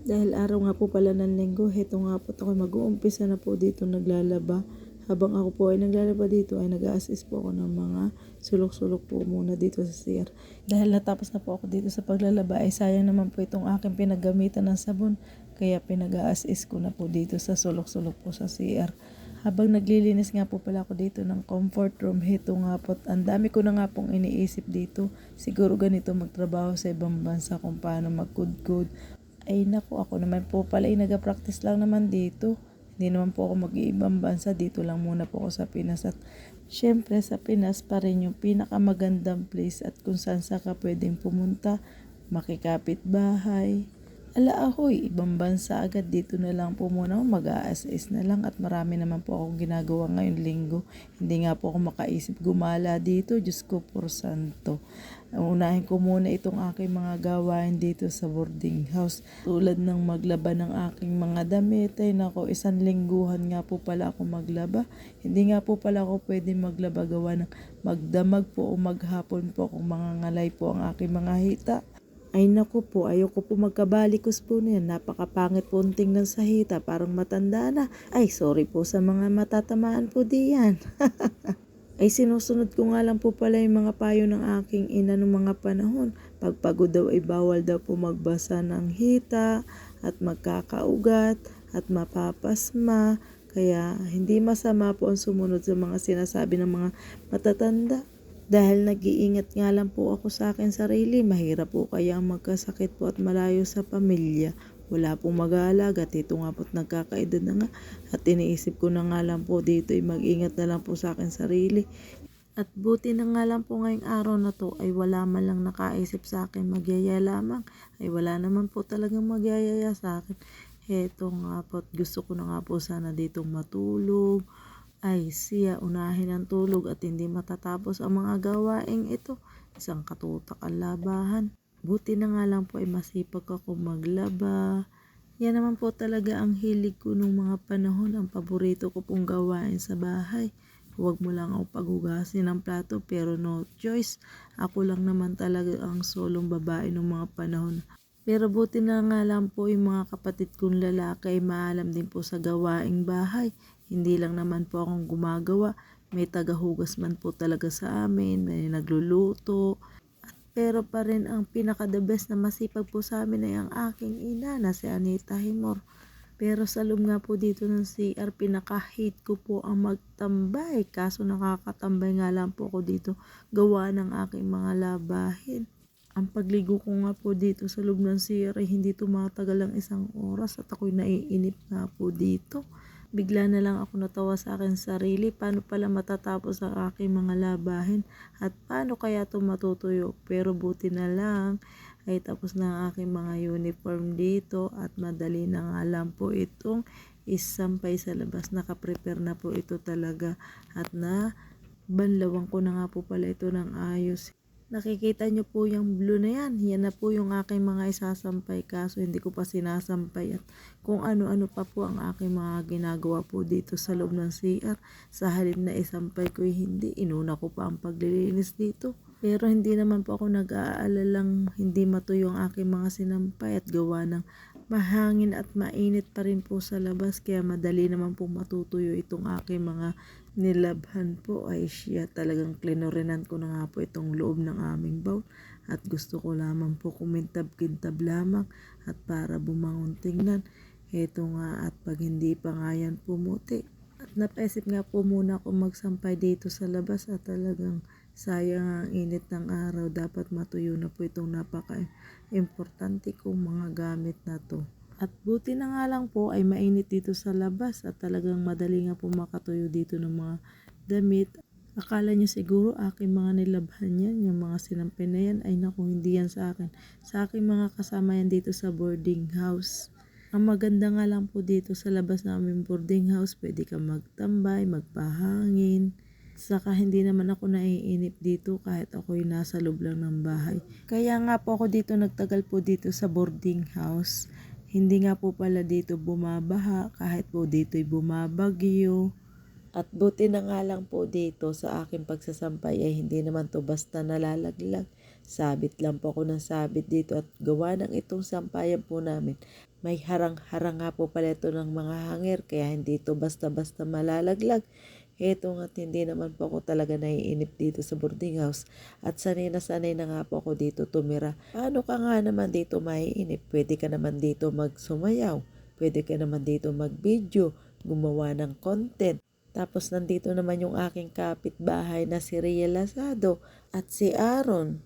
Dahil araw nga po pala ng linggo, heto nga po ako mag-uumpisa na po dito naglalaba. Habang ako po ay naglalaba dito ay nag-a-assist po ako ng mga sulok-sulok po muna dito sa CR. Dahil natapos na po ako dito sa paglalaba ay sayang naman po itong aking pinaggamitan ng sabon. Kaya pinag-a-assist ko na po dito sa sulok-sulok po sa CR. Habang naglilinis nga po pala ako dito ng comfort room, heto nga po, ang dami ko na nga pong iniisip dito. Siguro ganito magtrabaho sa ibang bansa kung paano magkudkod. Ay naku, ako naman po pala ay nag-practice lang naman dito. Hindi naman po ako mag-iibang bansa, dito lang muna po ako sa Pinas. At syempre sa Pinas pa rin yung pinakamagandang place at kung saan sa ka pwedeng pumunta, makikapit bahay. Ala ahoy, ibang bansa agad, dito na lang po muna ako, mag-a-assist na lang at marami naman po akong ginagawa ngayong linggo. Hindi nga po ako makaisip gumala dito, Diyos ko por santo. Unahin ko muna itong aking mga gawain dito sa boarding house. Tulad ng maglaba ng aking mga damit, ay nako, isang lingguhan nga po pala ako maglaba. Hindi nga po pala ako pwede maglaba gawa ng magdamag po o maghapon po kung mangangalay po ang aking mga hita. Ay naku po, ayoko po magkabalikos po na yan. Napakapangit po ang tingnan sa hita, parang matanda na. Ay, sorry po sa mga matatamaan po diyan. Ay sinusunod ko nga lang po pala yung mga payo ng aking ina noong mga panahon. Pagpagod daw ay bawal daw po magbasa ng hita at magkakaugat at mapapasma. Kaya hindi masama po ang sumunod sa mga sinasabi ng mga matatanda. Dahil nag-iingat nga lang po ako sa akin sarili, mahirap po kaya magkasakit po at malayo sa pamilya. Wala pong mag-aalaga at ito nga po't nagkakaedad na nga at iniisip ko na nga lang po dito ay mag-ingat na lang po sa akin sarili. At buti na nga lang po ngayong araw na to ay wala man lang nakaisip sa akin magyaya lamang. Ay wala naman po talagang magyayaya sa akin. Eto nga po, gusto ko na nga po sana ditong matulog. Ay siya, unahin ang tulog at hindi matatapos ang mga gawaing ito. Isang katutak ang labahan. Buti na nga lang po ay masipag ako maglaba. Yan naman po talaga ang hilig ko nung mga panahon. Ang paborito ko pong gawain sa bahay. Huwag mo lang ako paghugasin ng plato pero no choice. Ako lang naman talaga ang solong babae nung mga panahon. Pero buti na nga lang po yung mga kapatid kong lalaki ay maalam din po sa gawaing bahay. Hindi lang naman po akong gumagawa. May tagahugas man po talaga sa amin, may nagluluto. Pero pa rin ang pinaka-the best na masipag po sa amin ay ang aking ina na si Anita Himor. Pero sa loob nga po dito ng CR, pinaka-hate ko po ang magtambay. Kaso nakakatambay nga lang po ako dito gawa ng aking mga labahin. Ang pagligo ko nga po dito sa loob ng CR ay hindi tumatagal ang isang oras at ako'y naiinip nga po dito. Bigla na lang ako natawa sa akin sarili, paano pala matatapos ang aking mga labahin at paano kaya ito matutuyo. Pero buti na lang ay tapos na ang aking mga uniform dito at madali na nga lang po itong isampay sa labas. Nakaprepare na po ito talaga at na banlawan ko na nga po pala ito ng ayos. Nakikita nyo po yung blue na yan. Yan na po yung aking mga isasampay kaso hindi ko pa sinasampay at kung ano-ano pa po ang aking mga ginagawa po dito sa loob ng CR. Sa halip na isampay ko hindi. Inuna ko pa ang paglilinis dito. Pero hindi naman po ako nag-aalalang hindi matuyo ang aking mga sinampay at gawa ng mahangin at mainit pa rin po sa labas kaya madali naman po matutuyo itong aking mga nilabhan po. Ay siya, talagang klinorinan ko na nga po itong loob ng aming bowl at gusto ko lamang po kumintab-kintab lamang at para bumangon tingnan. Ito nga at pag hindi pa nga yan pumuti at napaisip nga po muna ako magsampay dito sa labas at talagang sayang ang init ng araw. Dapat matuyo na po itong napaka-importante kong mga gamit na to. At buti na nga lang po ay mainit dito sa labas at talagang madali nga po makatuyo dito ng mga damit. Akala nyo siguro aking mga nilabhan yan, yung mga sinampay na yan, ay naku, hindi yan sa akin. Sa aking mga kasama yan dito sa boarding house. Ang maganda nga lang po dito sa labas ng aming boarding house, pwede ka magtambay, magpahangin. Saka hindi naman ako naiinip dito kahit ako'y nasa loob lang ng bahay. Kaya nga po ako dito nagtagal po dito sa boarding house. Hindi nga po pala dito bumabaha kahit po dito'y bumabagyo. At buti na nga lang po dito sa aking pagsasampay ay hindi naman to basta nalalaglag. Sabit lang po ako ng sabit dito at gawa ng itong sampayan po namin. May harang-harang nga po pala ito ng mga hanger kaya hindi ito basta-basta malalaglag. Heto nga't hindi naman po ako talaga naiinip dito sa boarding house at sanay na nga po ako dito tumira. Paano ka nga naman dito maiinip? Pwede ka naman dito magsumayaw, pwede ka naman dito mag-video, gumawa ng content. Tapos nandito naman yung aking kapitbahay na si Riel Lazado at si Aaron.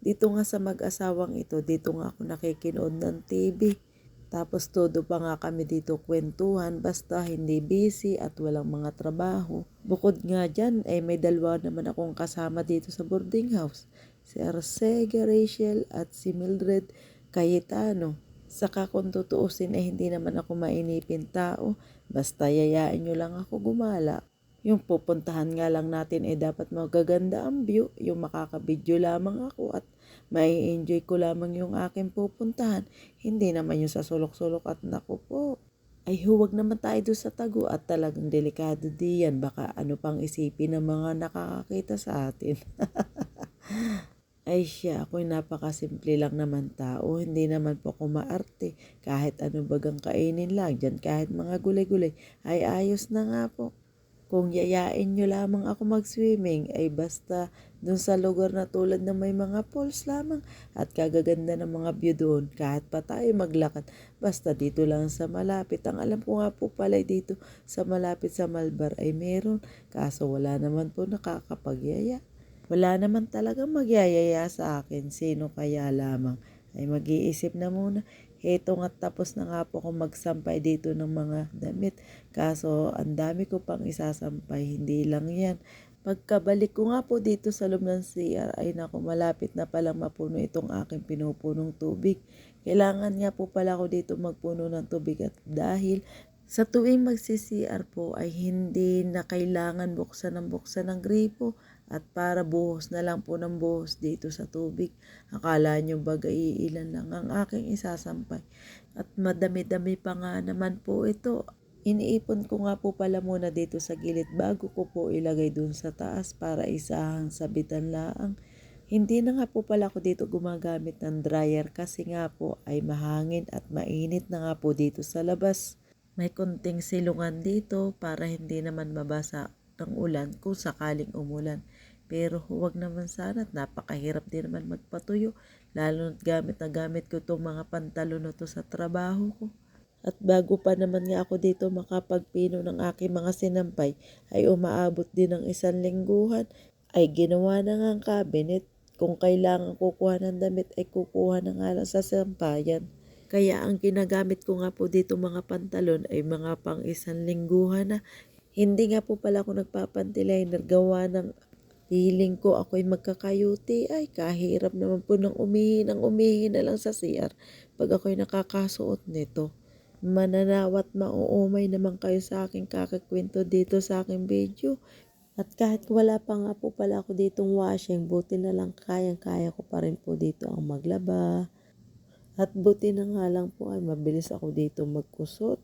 Dito nga sa mag-asawang ito, dito nga ako nakikinood ng TV. Tapos todo pa nga kami dito kwentuhan basta hindi busy at walang mga trabaho. Bukod nga dyan ay may dalawa naman akong kasama dito sa boarding house. Si Arcega Rachel at si Mildred Cayetano. Saka kung tutuusin ay hindi naman ako mainipin tao. Basta yayain nyo lang ako gumala. Yung pupuntahan nga lang natin ay dapat magaganda ang view. Yung makakabidyo lamang ako at may enjoy ko lamang yung aking pupuntahan. Hindi naman yung sa sulok-sulok at naku po. Ay huwag naman tayo doon sa tago at talagang delikado diyan. Baka ano pang isipin ng mga nakakakita sa atin. Ay siya, ako'y napakasimple lang naman tao. Hindi naman po ako maarte. Kahit ano bagang kainin lang dyan, kahit mga gulay-gulay, ay ayos na nga po. Kung yayain nyo lamang ako mag-swimming ay basta dun sa lugar na tulad na may mga falls lamang at kagaganda ng mga view doon kahit pa tayo maglakad. Basta dito lang sa malapit. Ang alam ko nga po pala dito sa malapit sa Malbar ay meron kaso wala naman po nakakapagyaya. Wala naman talagang magyayaya sa akin. Sino kaya lamang ay mag-iisip na muna. Heto nga tapos na nga po akong magsampay dito ng mga damit. Kaso ang dami ko pang isasampay, hindi lang yan. Pagkabalik ko nga po dito sa loob ng CR ay naku malapit na palang mapuno itong aking pinupunong tubig. Kailangan nga po pala ako dito magpuno ng tubig at dahil sa tuwing magsi-CR po ay hindi na kailangan buksan ng gripo at para buhos na lang po ng buhos dito sa tubig. Akala nyo baga iilan lang ang aking isasampay. At madami-dami pa nga naman po ito. Iniipon ko nga po pala muna dito sa gilid bago ko po ilagay dun sa taas para isahang sabitan laang. Hindi na nga po pala ako dito gumagamit ng dryer kasi nga po ay mahangin at mainit na nga po dito sa labas. May konting silungan dito para hindi naman mabasa ng ulan kung sakaling umulan. Pero huwag naman sana at napakahirap din naman magpatuyo. Lalo na gamit ko itong mga pantalon na to sa trabaho ko. At bago pa naman nga ako dito makapagpino ng aking mga sinampay ay umaabot din ng 1 lingguhan. Ay ginawa na nga ang cabinet. Kung kailangan kukuha ng damit ay kukuha na nga lang sa sampayan. Kaya ang ginagamit ko nga po dito mga pantalon ay mga pang 1 lingguhan na. Hindi nga po pala ako nagpapantiliner gawa ng feeling ko ako'y magkakayuti. Ay kahirap naman po ng umihi na lang sa CR pag ako'y nakakasuot nito. Mananawat mauumay naman kayo sa aking kakakwento dito sa aking video. At kahit wala pa nga po pala ako ditong washing, buti na lang kayang-kaya ko pa rin po dito ang maglaba. At buti na nga lang po ay mabilis ako dito magkusot.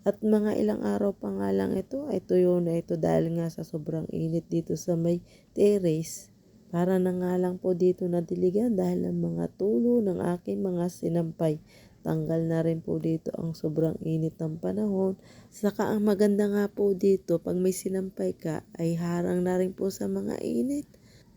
At mga ilang araw pa nga lang ito ay tuyo na ito dahil nga sa sobrang init dito sa may terrace. Para na nga lang po dito nadiligan dahil ang mga tulo ng aking mga sinampay. Tanggal na rin po dito ang sobrang init ng panahon. Saka ang maganda nga po dito pag may sinampay ka ay harang na rin po sa mga init.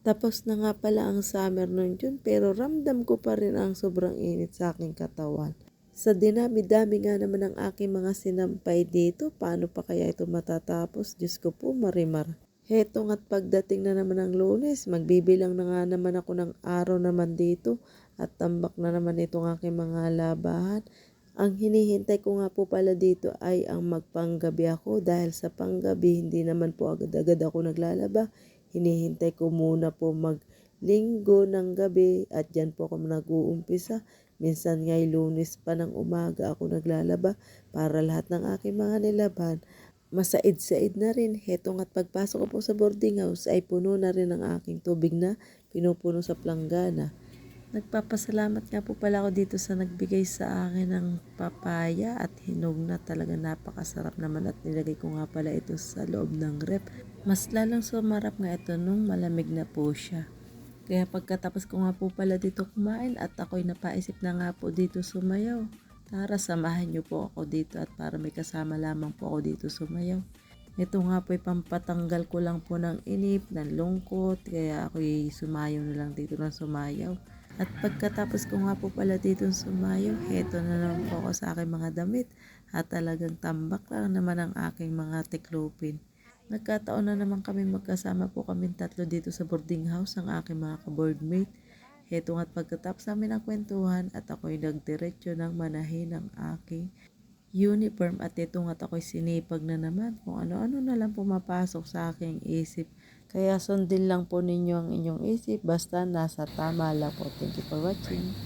Tapos na nga pala ang summer nun June pero ramdam ko pa rin ang sobrang init sa aking katawan. Sa dinami-dami nga naman ang aking mga sinampay dito, paano pa kaya ito matatapos? Diyos ko po marimar. Heto nga't pagdating na naman ng Lunes, magbibilang na nga naman ako ng araw naman dito at tambak na naman itong aking mga labahan. Ang hinihintay ko nga po pala dito ay ang magpanggabi ako dahil sa panggabi hindi naman po agad-agad ako naglalaba. Hinihintay ko muna po maglinggo ng gabi at dyan po ako nag-uumpisa. Minsan nga'y Lunes pa ng umaga ako naglalaba para lahat ng aking mga nilaban masaid-said na rin. Heto nga't pagpasok ko po sa boarding house ay puno na rin ang aking tubig na pinupuno sa planggana. Nagpapasalamat nga po pala ako dito sa nagbigay sa akin ng papaya at hinog na talaga napakasarap naman at nilagay ko nga pala ito sa loob ng ref. Mas lalang sumarap nga ito nung malamig na po siya. Kaya pagkatapos ko nga po pala dito kumain at ako'y napaisip na nga po dito sumayaw. Tara, samahan niyo po ako dito at para may kasama lamang po ako dito sumayaw. Ito nga po ay pampatanggal ko lang po ng inip, ng lungkot, kaya ako'y sumayaw na lang dito ng sumayaw. At pagkatapos ko nga po pala dito sumayaw, heto na naman po ako sa aking mga damit at talagang tambak lang naman ang aking mga tiklopin. Nagkataon na naman kami magkasama po kaming tatlo dito sa boarding house ng aking mga ka-boardmate. Heto nga't pagkatapos namin ang kwentuhan at ako'y nagdiretso ng manahin ng aking uniform at ito nga't ako'y sinipag na naman kung ano-ano na lang pumapasok sa aking isip. Kaya sundin lang po ninyo ang inyong isip basta nasa tama lang po. Thank you for watching.